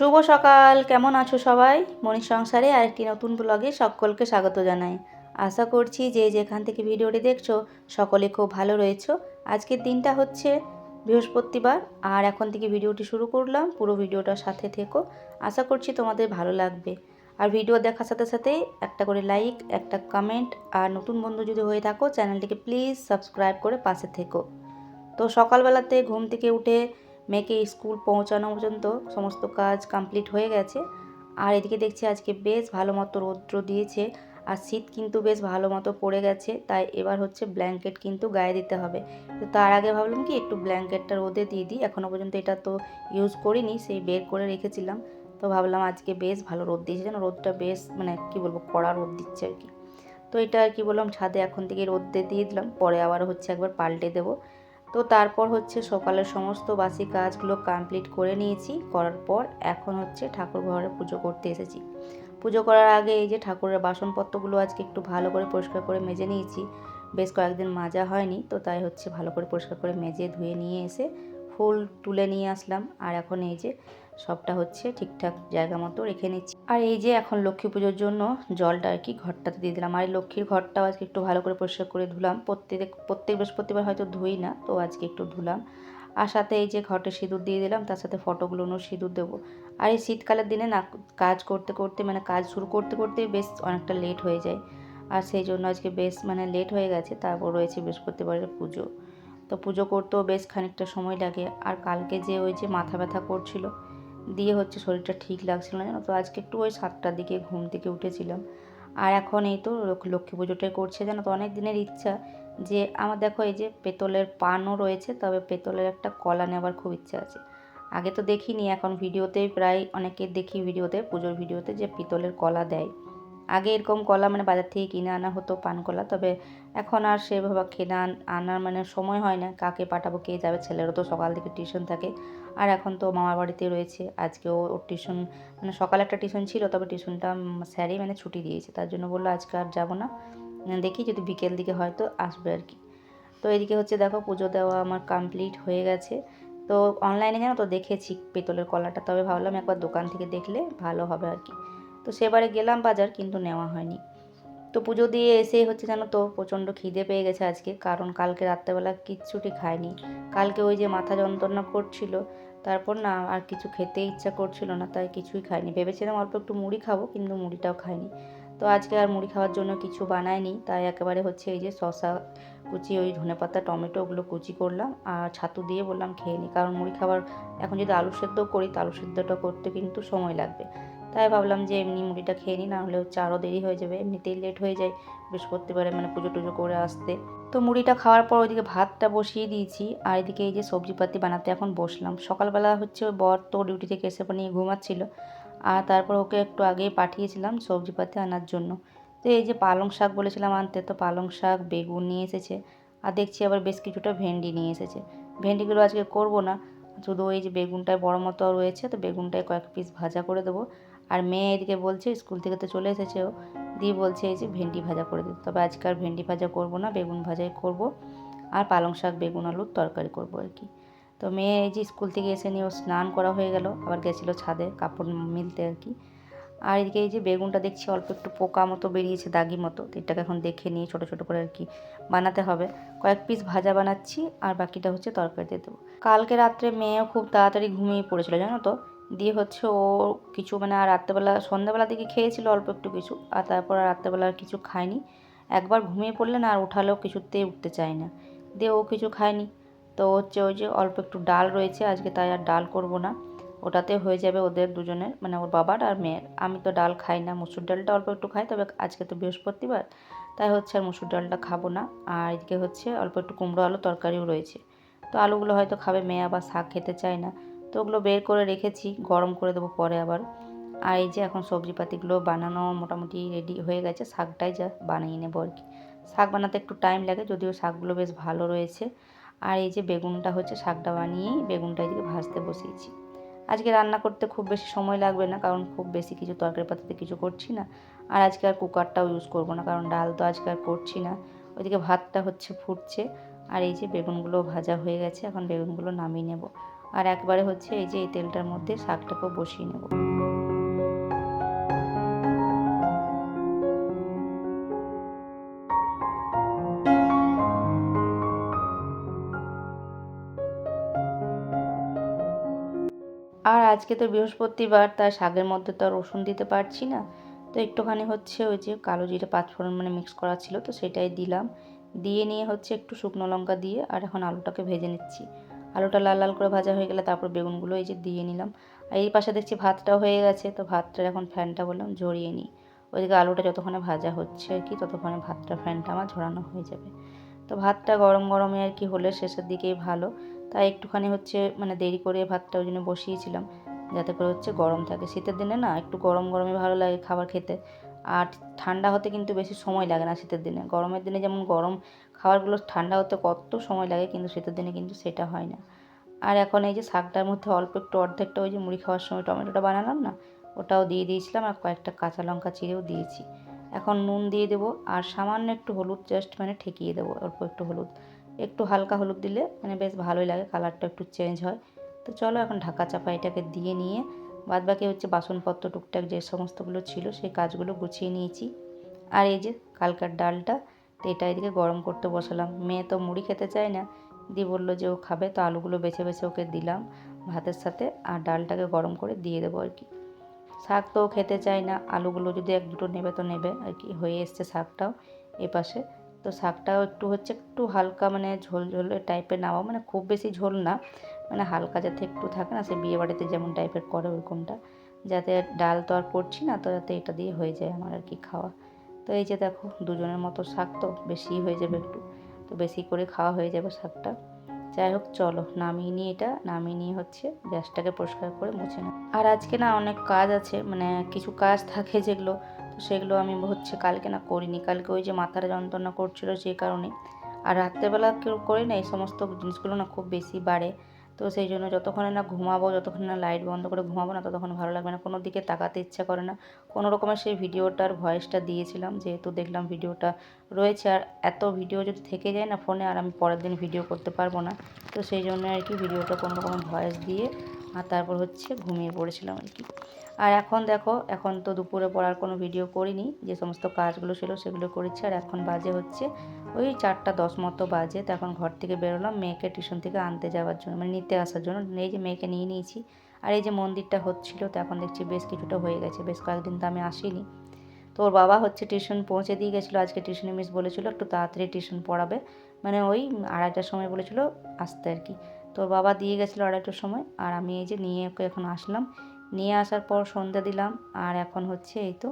শুভ সকাল, কেমন আছো সবাই? মনির সংসারে আরেকটি নতুন ব্লগে সকলকে স্বাগত জানাই। আশা করছি যে যেখান থেকে ভিডিওটি দেখছো সকলে খুব ভালো রয়েছো। আজকের দিনটা হচ্ছে বৃহস্পতিবার, আর এখন থেকে ভিডিওটি শুরু করলাম। পুরো ভিডিওটার সাথে থেকো, আশা করছি তোমাদের ভালো লাগবে। আর ভিডিও দেখার সাথে সাথে একটা করে লাইক, একটা কমেন্ট, আর নতুন বন্ধু যদি হয়ে থাকো চ্যানেলটিকে প্লিজ সাবস্ক্রাইব করে পাশে থেকো। তো সকালবেলাতে ঘুম থেকে উঠে মেয়েকে স্কুল পৌঁছানো পর্যন্ত সমস্ত কাজ কমপ্লিট হয়ে গেছে। আর এদিকে দেখছি আজকে বেশ ভালো মতো রৌদ্র দিয়েছে, আর শীত কিন্তু বেশ ভালো মতো পড়ে গেছে। তাই এবার হচ্ছে ব্ল্যাঙ্কেট কিন্তু গায়ে দিতে হবে। তো তার আগে ভাবলাম কি একটু ব্ল্যাঙ্কেটটা রোদে দিয়ে দিই। এখনও পর্যন্ত এটা তো ইউজ করিনি, সেই বের করে রেখেছিলাম। তো ভাবলাম আজকে বেশ ভালো রোদ দিয়েছে, যেন রোদটা বেশ মানে কি বলবো কড়া রোদ দিচ্ছে আর কি। তো এটা আর কি বললাম ছাদে এখন থেকে রোদে দিয়ে দিলাম, পরে আবার হচ্ছে একবার পাল্টে দেবো। তো তারপর হচ্ছে সকালের সমস্ত বাসি কাজগুলো কমপ্লিট করে নিয়েছি। করার পর এখন হচ্ছে ঠাকুর ঘরে পুজো করতে এসেছি। পুজো করার আগে এই যে ঠাকুরের বাসনপত্রগুলো আজকে একটু ভালো করে পরিষ্কার করে মেজে নিয়েছি। বেশ কয়েকদিন মাজা হয়নি, তো তাই হচ্ছে ভালো করে পরিষ্কার করে মেজে ধুয়ে নিয়ে এসে ফুল তুলে নিয়ে আসলাম। আর এখন এই যে সবটা হচ্ছে ঠিকঠাক জায়গা মতো রেখে নিচ্ছি। আর এই যে এখন লক্ষ্মী পুজোর জন্য জলটা আর কি ঘরটাতে দিয়ে দিলাম। আর এই লক্ষ্মীর ঘরটাও আজকে একটু ভালো করে পরিষ্কার করে ধুলাম। প্রত্যেক বৃহস্পতিবার হয়তো ধুই না, তো আজকে একটু ধুলাম। আর সাথে এই যে ঘটে সিঁদুর দিয়ে দিলাম, তার সাথে ফটোগুলোও সিঁদুর দেবো। আর এই শীতকালের দিনে না কাজ করতে করতে মানে কাজ শুরু করতে করতে বেশ অনেকটা লেট হয়ে যায়। আর সেই জন্য আজকে বেশ মানে লেট হয়ে গেছে। তারপর রয়েছে বৃহস্পতিবারের পুজো, তো পুজো করতেও বেশ খানিকটা সময় লাগে। আর কালকে যে ওই যে মাথা ব্যথা করছিল দিয়ে হচ্ছে শরীরটা ঠিক লাগছিল না, জানো তো। আজকে একটু ওই 7টার দিকে ঘুম থেকে উঠেছিলাম। আর এখন এই তো লক্ষ্মী পুজোটাই করছে, জানো তো। অনেক দিনের ইচ্ছা যে আমার, দেখো এই যে পেতলের পানও রয়েছে, তবে পেতলের একটা কলা নেওয়ার খুব ইচ্ছা আছে। আগে তো দেখিনি, এখন ভিডিওতেই প্রায় অনেকে দেখি ভিডিওতে, পুজোর ভিডিওতে, যে পিতলের কলা দেয়। আগে এরকম কলা মানে বাজার থেকে কিনে আনা হতো পান কলা, তবে এখন আর সেভাবে কিনে আনার মানে সময় হয় না। কাকে পাঠাবো, কে যাবে, ছেলেরও তো সকাল থেকে টিউশন থাকে। আর এখন তো মামার বাড়িতে রয়েছে। আজকেও ওর টিউশন মানে সকালে একটা টিউশন ছিল, তবে টিউশনটা স্যারই মানে ছুটি দিয়েছে, তার জন্য বললো আজকে আর যাবো না, দেখি যদি বিকেল দিকে হয়তো আসবে আর কি। তো এদিকে হচ্ছে দেখো পুজো দেওয়া আমার কমপ্লিট হয়ে গেছে। তো অনলাইনে জানো তো দেখেছি পেতলের কলাটা, তবে ভাবলাম একবার দোকান থেকে দেখলে ভালো হবে আর কি। তো সেবারে গেলাম বাজার, কিন্তু নেওয়া হয়নি। তো পুজো দিয়ে এসেই হচ্ছে জানো তো প্রচণ্ড খিদে পেয়ে গেছে আজকে, কারণ কালকে রাত্রেবেলা কিচ্ছুটি খাইনি। কালকে ওই যে মাথা যন্ত্রণা করছিল, তারপর না আর কিছু খেতে ইচ্ছা করছিল না, তাই কিছুই খাইনি। ভেবেছিলাম অল্প একটু মুড়ি খাবো, কিন্তু মুড়িটাও খাইনি। তো আজকে আর মুড়ি খাওয়ার জন্য কিছু বানাইনি, তাই একেবারে হচ্ছে এই যে শসা কুচি, ওই ধনেপাতা, টমেটো, ওগুলো কুচি করলাম আর ছাতু দিয়ে বললাম খেয়ে নিই। কারণ মুড়ি খাবার এখন যদি আলু সেদ্ধ করি, তো আলু সেদ্ধটা করতে কিন্তু সময় লাগবে। তাই ভাবলাম যে এমনি মুড়িটা খেয়ে নিই, না হলে হচ্ছে আরও দেরি হয়ে যাবে, এমনিতেই লেট হয়ে যায় বৃহস্পতিবারে মানে পুজো টুজো করে আসতে। তো মুড়িটা খাওয়ার পর ওইদিকে ভাতটা বসিয়ে দিয়েছি, আর এদিকে এই যে সবজিপাতি বানাতে এখন বসলাম। সকালবেলা হচ্ছে ওই বর তো ডিউটি থেকে এসে নিয়ে ঘুমাচ্ছিল, আর তারপর ওকে একটু আগেই পাঠিয়েছিলাম সবজিপাতি আনার জন্য। তো এই যে পালং শাক বলেছিলাম আনতে, তো পালং শাক, বেগুন নিয়ে এসেছে। আর দেখছি আবার বেশ কিছুটা ভেন্ডি নিয়ে এসেছে। ভেন্ডিগুলো আজকে করব না, শুধু ওই যে বেগুনটায় বড় মতো রয়েছে, তো বেগুনটায় কয়েক পিস ভাজা করে দেবো। আর মেয়ে এদিকে বলছে, স্কুল থেকে তো চলে এসেছে ও, দিয়ে বলছে এই যে ভেন্ডি ভাজা করে দিতে। তবে আজকে আর ভেন্ডি ভাজা করব না, বেগুন ভাজাই করব। আর পালং শাক, বেগুন, আলুর তরকারি করব আর কি। তো মেয়ে এই যে স্কুল থেকে এসে নিয়ে ও স্নান করা হয়ে গেল, আবার গেছিলো ছাদে কাপড় মিলতে আর কি। আর এদিকে এই যে বেগুনটা দেখছি অল্প একটু পোকা মতো বেরিয়েছে, দাগি মতো, তো এটাকে এখন দেখে নিয়ে ছোটো ছোটো করে আর কি বানাতে হবে। কয়েক পিস ভাজা বানাচ্ছি, আর বাকিটা হচ্ছে তরকারিতে দেবো। কালকে রাত্রে মেয়েও খুব তাড়াতাড়ি ঘুমিয়ে পড়েছিল, জানো তো। দিয়ে হচ্ছে ও কিছু মানে আর রাত্রেবেলা সন্ধ্যাবেলা দিকে খেয়েছিল অল্প একটু কিছু, আর তারপর আর রাত্রেবেলা আর কিছু খায়নি। একবার ঘুমিয়ে পড়লে না আর উঠালেও কিছুতেই উঠতে চায় না। দিয়ে ও কিছু খায়নি। তো হচ্ছে ওই যে অল্প একটু ডাল রয়েছে আজকে, তাই আর ডাল করব না, ওটাতে হয়ে যাবে ওদের দুজনের মানে ওর বাবার আর মেয়ের। আমি তো ডাল খাই না, মুসুর ডালটা অল্প একটু খাই, তবে আজকে তো বৃহস্পতিবার, তাই হচ্ছে আর মুসুর ডালটা খাবো না। আর এদিকে হচ্ছে অল্প একটু কুমড়ো আলু তরকারিও রয়েছে, তো আলুগুলো হয়তো খাবে মেয়ে, আবার শাক খেতে চায় না। তো ওগুলো বের করে রেখেছি, গরম করে দেবো পরে আবার। আর এই যে এখন সবজিপাতিগুলো বানানো মোটামুটি রেডি হয়ে গেছে, শাকটাই যা বানিয়ে নেবো আর কি। শাক বানাতে একটু টাইম লাগে, যদিও শাকগুলো বেশ ভালো রয়েছে। আর এই যে বেগুনটা হচ্ছে শাকটা বানিয়েই বেগুনটা এদিকে ভাজতে বসিয়েছি। আজকে রান্না করতে খুব বেশি সময় লাগবে না, কারণ খুব বেশি কিছু তরকারি পাতিতে কিছু করছি না। আর আজকে আর কুকারটাও ইউজ করব না, কারণ ডাল তো আজকে আর করছি না। ওইদিকে ভাতটা হচ্ছে ফুটছে, আর এই যে বেগুনগুলো ভাজা হয়ে গেছে, এখন বেগুনগুলো নামিয়ে নেব। আর একবারে হচ্ছে এই যে এই তেলটার মধ্যে শাকটাকেও বসিয়ে নেব। আর আজকে তো বৃহস্পতিবার, তাই শাকের মধ্যে তো আর রসুন দিতে পারছি না, তো একটুখানি হচ্ছে ওই যে কালো জিরে পাঁচফোড়ন মানে মিক্স করা ছিল, তো সেটাই দিলাম। দিয়ে নিয়ে হচ্ছে একটু শুকনো লঙ্কা দিয়ে আর এখন আলুটাকে ভেজে নিচ্ছি। আলুটা লাল লাল করে ভাজা হয়ে গেলে তারপর বেগুনগুলো এই যে দিয়ে নিলাম। আর এই পাশে দেখছি ভাতটাও হয়ে গেছে, তো ভাতটার এখন ফ্যানটা বললাম ঝরিয়ে নিই। ওইদিকে আলুটা যতক্ষণে ভাজা হচ্ছে আর কি, ততক্ষণে ভাতটা ফ্যানটা আমার ঝরানো হয়ে যাবে। তো ভাতটা গরম গরমে আর কি হলে শেষের দিকেই ভালো, তাই একটুখানি হচ্ছে মানে দেরি করে ভাতটা ওই জন্য বসিয়েছিলাম, যাতে করে হচ্ছে গরম থাকে। শীতের দিনে না একটু গরম গরমই ভালো লাগে খাবার খেতে, আর ঠান্ডা হতে কিন্তু বেশি সময় লাগে না শীতের দিনে। গরমের দিনে যেমন গরম খাবারগুলো ঠান্ডা হতে কত সময় লাগে, কিন্তু শীতের দিনে কিন্তু সেটা হয় না। আর এখন এই যে শাকটার মধ্যে অল্প একটু অর্ধেকটা ওই যে মুড়ি খাওয়ার সময় টমেটোটা বানালাম না, ওটাও দিয়ে দিয়েছিলাম, আর কয়েকটা কাঁচা লঙ্কা চিড়েও দিয়েছি। এখন নুন দিয়ে দেবো আর সামান্য একটু হলুদ, জাস্ট মানে ঠেকিয়ে দেবো অল্প একটু হলুদ। একটু হালকা হলুদ দিলে মানে বেশ ভালোই লাগে, কালারটা একটু চেঞ্জ হয়। তো চলো এখন ঢাকা চাপা এটাকে দিয়ে নিয়ে বাদবাকি হচ্ছে বাসনপত্র টুকটাক যে সমস্তগুলো ছিল সেই কাজগুলো গুছিয়ে নিয়েছি। আর এই যে কালকার ডালটা, তো এটা এদিকে গরম করতে বসালাম। মেয়ে তো মুড়ি খেতে চায় না, দি বললো যে ও খাবে, তো আলুগুলো বেছে বেছে ওকে দিলাম ভাতের সাথে, আর ডালটাকে গরম করে দিয়ে দেবো আর কি। শাক তো খেতে চায় না, আলুগুলো যদি এক দুটো নেবে তো নেবে আর কি। হয়ে এসছে শাকটাও এপাশে। তো শাকটাও একটু হচ্ছে একটু হালকা মানে ঝোল ঝোল টাইপের নামাবো, মানে খুব বেশি ঝোল না, মানে হালকা যাতে একটু থাকে না, সে বিয়ে বাড়িতে যেমন টাইপের করে ওরকমটা, যাতে ডাল তো আর করছি না, তো যাতে এটা দিয়ে হয়ে যায় আমার আর কি খাওয়া। তো এই যে দেখো দুজনের মতো শাক তো বেশি হয়ে যাবে একটু, তো বেশি করে খাওয়া হয়ে যাবে শাকটা। যাই হোক চলো নামিয়ে নিয়ে, এটা নামিয়ে নিয়ে হচ্ছে গ্যাসটাকে পরিষ্কার করে মুছে নেব। আর আজকে না অনেক কাজ আছে, মানে কিছু কাজ থাকে যেগুলো, তো সেগুলো আমি হচ্ছে কালকে না করিনি। কালকে ওই যে মাথার যন্ত্রণা করছিল সেই কারণে। আর রাত্রেবেলা কেউ করি না এই সমস্ত জিনিসগুলো, না খুব বেশি বাড়ে। তো সেই জন্য যতক্ষণে না ঘুমাবো, যতক্ষণ না লাইট বন্ধ করে ঘুমাবো না, ততক্ষণ ভালো লাগবে না, কোনো দিকে তাকাতে ইচ্ছা করে না। কোনো রকমের সেই ভিডিওটার ভয়েসটা দিয়েছিলাম, যেহেতু দেখলাম ভিডিওটা রয়েছে, আর এত ভিডিও যদি থেকে যায় না ফোনে, আর আমি পরের দিন ভিডিও করতে পারবো না। তো সেই জন্য আর কি ভিডিওটা কোনো রকমের ভয়েস দিয়ে আর তারপর হচ্ছে ঘুমিয়ে পড়েছিলাম আর কি। আর এখন দেখো, এখন তো দুপুরে পড়ার কোনো ভিডিও করিনি, যে সমস্ত কাজগুলো ছিল সেগুলো করেছি। আর এখন বাজে হচ্ছে ওই 4:10 মতো বাজে। তো এখন ঘর থেকে বেরোলাম মেয়েকে টিউশন থেকে আনতে যাওয়ার জন্য, মানে নিতে আসার জন্য। এই যে মেয়েকে নিয়ে নিয়েছি, আর এই যে মন্দিরটা হচ্ছিলো, তো এখন দেখছি বেশ কিছুটা হয়ে গেছে, বেশ কয়েকদিন তো আমি আসিনি। তো ওর বাবা হচ্ছে টিউশন পৌঁছে দিয়ে গেছিলো, আজকে টিউশনে মিস বলেছিলো একটু তাড়াতাড়ি টিউশন পড়াবে, মানে ওই 2:30টার সময় বলেছিলো আসতে আর কি। তো ওর বাবা দিয়ে গেছিলো 2:30টার সময়, আর আমি এই যে নিয়ে ওকে এখন আসলাম। নিয়ে আসার পর সন্ধ্যা দিলাম, আর এখন হচ্ছে এই তো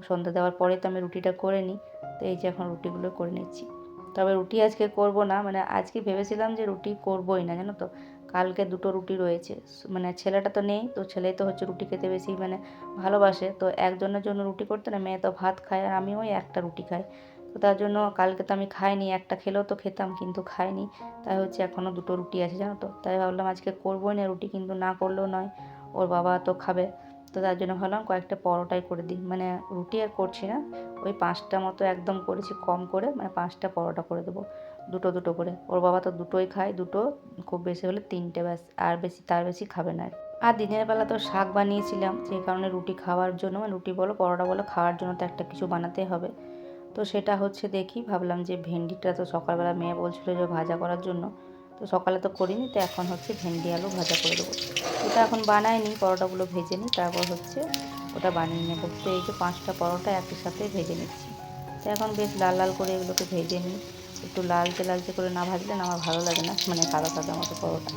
সন্ধ্যা দেওয়ার পরে তো আমি রুটিটা করে নিই। তো এই যে এখন রুটিগুলো করে নিচ্ছি। তবে রুটি আজকে করব না, মানে আজকে ভেবেছিলাম যে রুটি করবই না, জানো তো। কালকে দুটো রুটি রয়েছে, মানে ছেলেটা তো নেই, তো ছেলেই তো হচ্ছে রুটি খেতে বেশি মানে ভালোবাসে, তো একজনের জন্য রুটি করতে না, মেয়ে তো ভাত খায় আর আমি ওই একটা রুটি খাই। তো তার জন্য কালকে তো আমি খাইনি, একটা খেলেও তো খেতাম কিন্তু খাইনি। তাই হচ্ছে এখনও দুটো রুটি আছে জানো তো, তাই ভাবলাম আজকে করবোই না রুটি, কিন্তু না করলেও নয়, ওর বাবা তো খাবে। তো তার জন্য ভাবলাম কয়েকটা পরোটাই করে দিই, মানে রুটি আর করছি না, ওই 5টা মতো একদম করেছি কম করে, মানে 5টা পরোটা করে দেবো, দুটো দুটো করে। ওর বাবা তো দুটোই খায়, দুটো খুব বেশি হলে 3টে, ব্যাস, আর বেশি তার বেশি খাবে না। আর দিনের বেলা তো শাক বানিয়েছিলাম, সেই কারণে রুটি খাওয়ার জন্য, মানে রুটি বলো পরোটা বলো খাওয়ার জন্য তো একটা কিছু বানাতে হবে। তো সেটা হচ্ছে দেখি, ভাবলাম যে ভেন্ডিটা তো সকালবেলা মেয়ে বলছিল যে ভাজা করার জন্য, তো সকালে তো করিনি, তো এখন হচ্ছে ভেন্ডি আলু ভাজা করে দেবো। ওটা এখন বানাইনি, পরোটাগুলো ভেজে নিই, তারপর হচ্ছে ওটা বানিয়ে নেবো। তো এই যে 5টা পরোটা একই সাথে ভেজে নিচ্ছি। তো এখন বেশ লাল লাল করে এগুলোকে ভেজে নিই, একটু লালচে লালচে করে না ভাজলে না আমার ভালো লাগে না, মানে সাদা সাদা মতো পরোটা।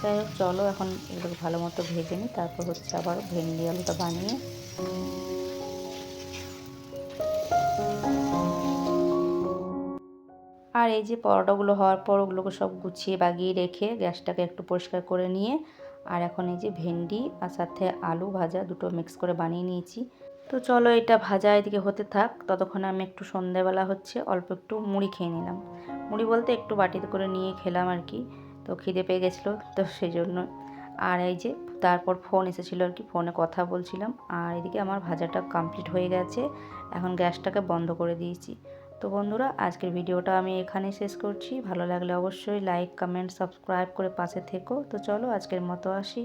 যাই হোক চলো এখন এগুলোকে ভালো মতো ভেজে নিই, তারপর হচ্ছে আবার ভেন্ডি আলুটা বানিয়ে। আর এই যে পরোটাগুলো হওয়ার পর ওগুলোকে সব গুছিয়ে বাগিয়ে রেখে গ্যাসটাকে একটু পরিষ্কার করে নিয়ে, আর এখন এই যে ভেন্ডি আর সাথে আলু ভাজা দুটো মিক্স করে বানিয়ে নিয়েছি। তো চলো এটা ভাজা এদিকে হতে থাক, ততক্ষণে আমি একটু সন্ধ্যাবেলা হচ্ছে অল্প একটু মুড়ি খেয়ে নিলাম। মুড়ি বলতে একটু বাটিতে করে নিয়ে খেলাম আর কি, তো খিদে পেয়ে গেছিলো তো সেই জন্য। আর এই যে তারপর ফোন এসেছিলো আর কি, ফোনে কথা বলছিলাম। আর এদিকে আমার ভাজাটা কমপ্লিট হয়ে গেছে, এখন গ্যাসটাকে বন্ধ করে দিয়েছি। তো বন্ধুরা, আজকের ভিডিওটা আমি এখানেই শেষ করছি। ভালো লাগলে অবশ্যই লাইক, কমেন্ট, সাবস্ক্রাইব করে পাশে থেকো। তো চলো আজকের মতো আসি।